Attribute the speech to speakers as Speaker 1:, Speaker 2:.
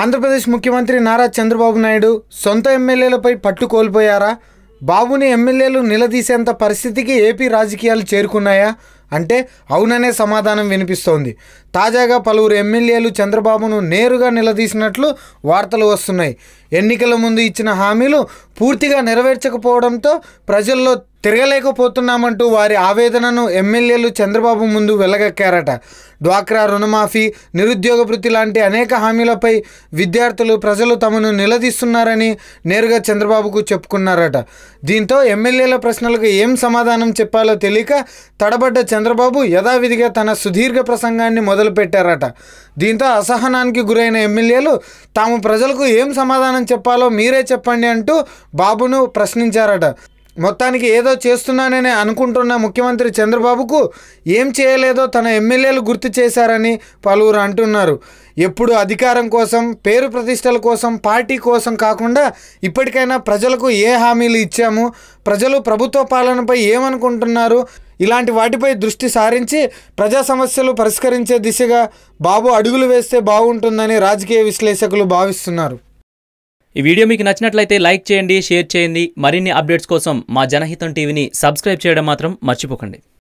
Speaker 1: ఆంధ్రప్రదేశ్ ముఖ్యమంత్రి నారా చంద్రబాబు నాయుడు సొంత ఎమ్మెల్యేలపై పట్టు కోల్పోయారా? బాబుని ఎమ్మెల్యేలు నిలదీసేంత పరిస్థితికి ఏపీ రాజకీయాలు చేరుకున్నాయా అంటే అవుననే సమాధానం వినిపిస్తోంది. తాజాగా పలువురు ఎమ్మెల్యేలు చంద్రబాబును నేరుగా నిలదీసినట్లు వార్తలు వస్తున్నాయి. ఎన్నికల ముందు ఇచ్చిన హామీలు పూర్తిగా నెరవేర్చకపోవడంతో ప్రజల్లో తిరగలేకపోతున్నామంటూ వారి ఆవేదనను ఎమ్మెల్యేలు చంద్రబాబు ముందు వెళ్లగక్కారట. డ్వాక్రా రుణమాఫీ, నిరుద్యోగ భృతి లాంటి అనేక హామీలపై విద్యార్థులు, ప్రజలు తమను నిలదీస్తున్నారని నేరుగా చంద్రబాబుకు చెప్పుకున్నారట. దీంతో ఎమ్మెల్యేల ప్రశ్నలకు ఏం సమాధానం చెప్పాలో తెలియక తడబడ్డ చంద్రబాబు యథావిధిగా తన సుదీర్ఘ ప్రసంగాన్ని మొదలుపెట్టారట. దీంతో అసహనానికి గురైన ఎమ్మెల్యేలు తాము ప్రజలకు ఏం సమాధానం చెప్పాలో మీరే చెప్పండి అంటూ బాబును ప్రశ్నించారట. మొత్తానికి ఏదో చేస్తున్నానని అనుకుంటున్న ముఖ్యమంత్రి చంద్రబాబుకు ఏం చేయలేదో తన ఎమ్మెల్యేలు గుర్తు చేశారని పలువురు అంటున్నారు. ఎప్పుడు అధికారం కోసం, పేరు ప్రతిష్టల కోసం, పార్టీ కోసం కాకుండా ఇప్పటికైనా ప్రజలకు ఏ హామీలు ఇచ్చాము, ప్రజలు ప్రభుత్వ పాలనపై ఏమనుకుంటున్నారు, ఇలాంటి వాటిపై దృష్టి సారించి ప్రజా సమస్యలు పరిష్కరించే దిశగా బాబు అడుగులు వేస్తే బాగుంటుందని రాజకీయ విశ్లేషకులు భావిస్తున్నారు.
Speaker 2: ఈ వీడియో మీకు నచ్చినట్లయితే లైక్ చేయండి, షేర్ చేయండి. మరిన్ని అప్డేట్స్ కోసం మా జనహితం టీవీని సబ్స్క్రైబ్ చేయడం మాత్రం మర్చిపోకండి.